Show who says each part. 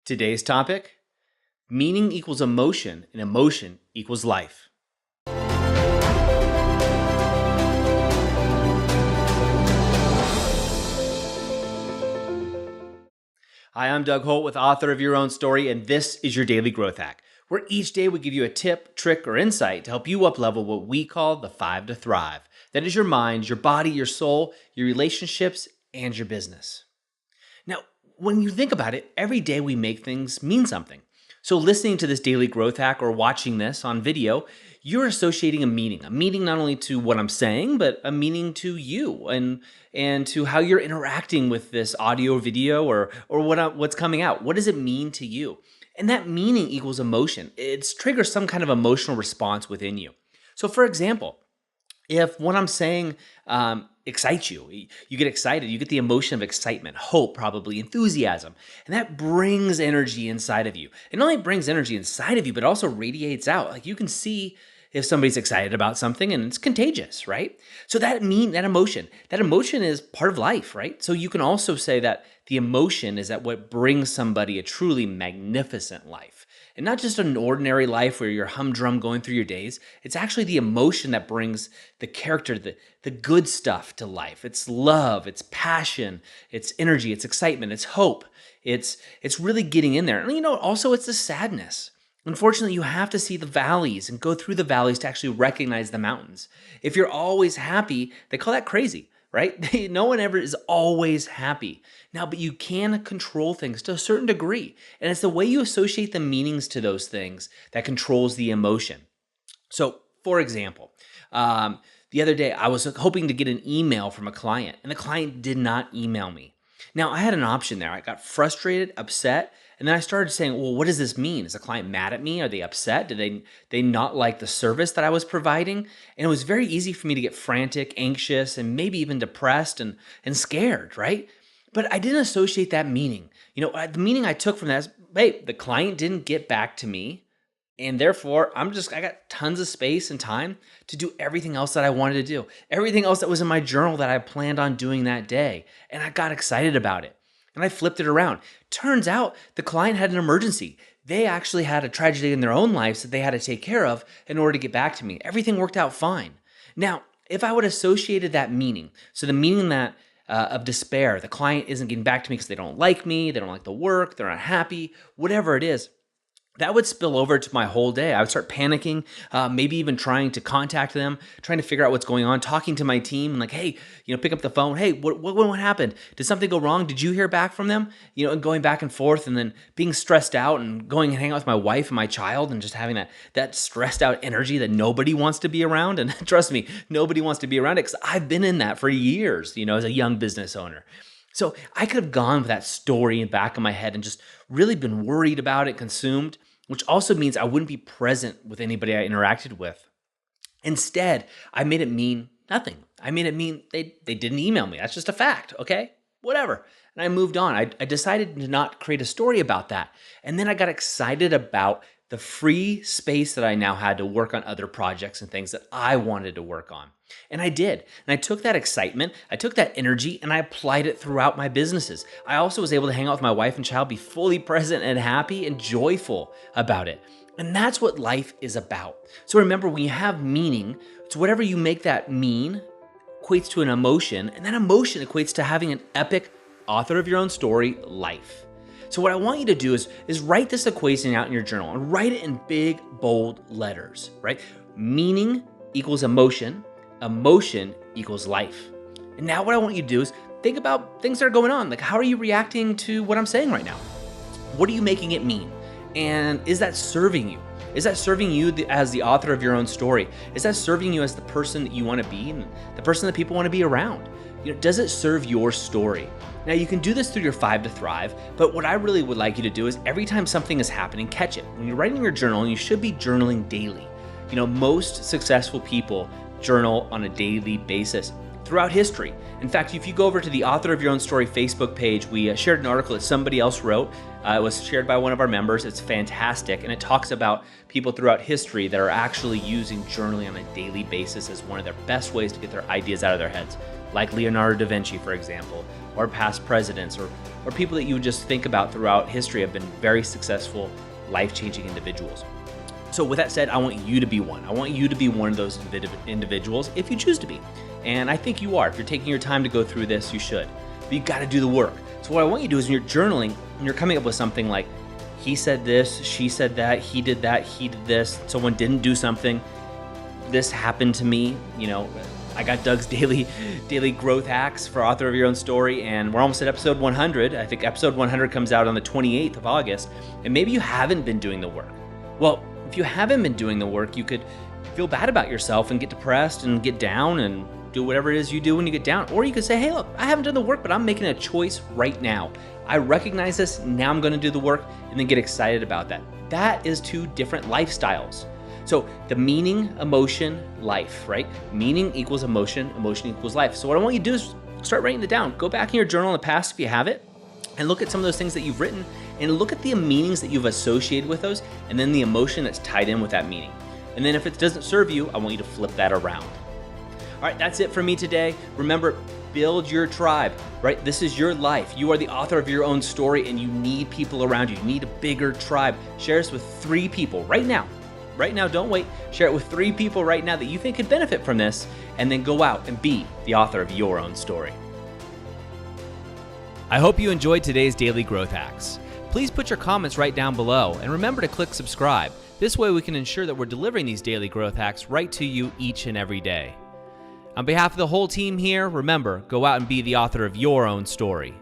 Speaker 1: Today's topic, meaning equals emotion and emotion equals life. Hi, I'm Doug Holt, author of Your Own Story, and this is your Daily Growth Hack, where each day we give you a tip, trick, or insight to help you uplevel what we call the 5 to Thrive. That is your mind, your body, your soul, your relationships, and your business. Now, when you think about it, every day we make things mean something. So listening to this daily growth hack or watching this on video, you're associating a meaning not only to what I'm saying, but a meaning to you and to how you're interacting with this audio, video, or what's coming out. What does it mean to you? And that meaning equals emotion. It triggers some kind of emotional response within you. So for example, if what I'm saying excites you, you get excited, you get the emotion of excitement, hope, probably enthusiasm, and that brings energy inside of you. It not only brings energy inside of you, but also radiates out. Like you can see if somebody's excited about something and it's contagious, right? So that emotion is part of life, right? So you can also say that the emotion is that what brings somebody a truly magnificent life. And not just an ordinary life where you're humdrum going through your days. It's actually the emotion that brings the character, the good stuff to life. It's love, it's passion, it's energy, it's excitement, it's hope. It's really getting in there. And also it's the sadness. Unfortunately, you have to see the valleys and go through the valleys to actually recognize the mountains. If you're always happy, they call that crazy, right? No one ever is always happy. Now, but you can control things to a certain degree. And it's the way you associate the meanings to those things that controls the emotion. So, for example, the other day I was hoping to get an email from a client, and the client did not email me. Now, I had an option there. I got frustrated, upset, and then I started saying, well, what does this mean? Is the client mad at me? Are they upset? Did they not like the service that I was providing? And it was very easy for me to get frantic, anxious, and maybe even depressed and scared, right? But I didn't associate that meaning. The meaning I took from that is, hey, the client didn't get back to me, and therefore I got tons of space and time to do everything else that I wanted to do, everything else that was in my journal that I planned on doing that day. And I got excited about it. And I flipped it around. Turns out the client had an emergency. They actually had a tragedy in their own lives that they had to take care of in order to get back to me. Everything worked out fine. Now, if I would have associated that meaning, so the meaning that of despair, the client isn't getting back to me because they don't like me, they don't like the work, they're not happy, whatever it is, that would spill over to my whole day. I would start panicking, maybe even trying to contact them, trying to figure out what's going on, talking to my team, and like, hey, pick up the phone. Hey, what happened? Did something go wrong? Did you hear back from them? And going back and forth, and then being stressed out, and going and hang out with my wife and my child, and just having that stressed out energy that nobody wants to be around. And trust me, nobody wants to be around it because I've been in that for years, as a young business owner. So I could have gone with that story in the back of my head and just really been worried about it, consumed, which also means I wouldn't be present with anybody I interacted with. Instead, I made it mean nothing. I made it mean they didn't email me. That's just a fact, okay? Whatever. And I moved on. I decided to not create a story about that. And then I got excited about the free space that I now had to work on other projects and things that I wanted to work on. And I did. And I took that excitement, I took that energy, and I applied it throughout my businesses. I also was able to hang out with my wife and child, be fully present and happy and joyful about it. And that's what life is about. So remember, when you have meaning, it's whatever you make that mean equates to an emotion, and that emotion equates to having an epic author of your own story life. So what I want you to do is write this equation out in your journal and write it in big, bold letters, right? Meaning equals emotion, emotion equals life. And now what I want you to do is think about things that are going on. Like, how are you reacting to what I'm saying right now? What are you making it mean? And is that serving you? Is that serving you as the author of your own story? Is that serving you as the person that you want to be and the person that people want to be around? Does it serve your story? Now, you can do this through your 5 to Thrive, but what I really would like you to do is every time something is happening, catch it. When you're writing your journal, and you should be journaling daily. Most successful people journal on a daily basis throughout history. In fact, if you go over to the Author of Your Own Story Facebook page, we shared an article that somebody else wrote. It was shared by one of our members. It's fantastic, and it talks about people throughout history that are actually using journaling on a daily basis as one of their best ways to get their ideas out of their heads. like Leonardo da Vinci, for example, or past presidents, or people that you would just think about throughout history have been very successful, life-changing individuals. So with that said, I want you to be one. I want you to be one of those individuals if you choose to be. And I think you are. If you're taking your time to go through this, you should. But you got to do the work. So what I want you to do is when you're journaling, when you're coming up with something like, he said this, she said that, he did this, someone didn't do something, this happened to me, I got Doug's daily growth hacks for Author of Your Own Story, and we're almost at episode 100. I think episode 100 comes out on the 28th of August, and maybe you haven't been doing the work. Well, if you haven't been doing the work, you could feel bad about yourself and get depressed and get down and do whatever it is you do when you get down. Or you could say, hey, look, I haven't done the work, but I'm making a choice right now. I recognize this, now I'm gonna do the work, and then get excited about that. That is two different lifestyles. So the meaning, emotion, life, right? Meaning equals emotion, emotion equals life. So what I want you to do is start writing it down. Go back in your journal in the past if you have it, and look at some of those things that you've written, and look at the meanings that you've associated with those, and then the emotion that's tied in with that meaning. And then if it doesn't serve you, I want you to flip that around. All right, that's it for me today. Remember, build your tribe, right? This is your life. You are the author of your own story, and you need people around you. You need a bigger tribe. Share this with 3 people right now. Right now, don't wait. Share it with 3 people right now that you think could benefit from this, and then go out and be the author of your own story. I hope you enjoyed today's Daily Growth Hacks. Please put your comments right down below, and remember to click subscribe. This way we can ensure that we're delivering these daily growth hacks right to you each and every day. On behalf of the whole team here, remember, go out and be the author of your own story.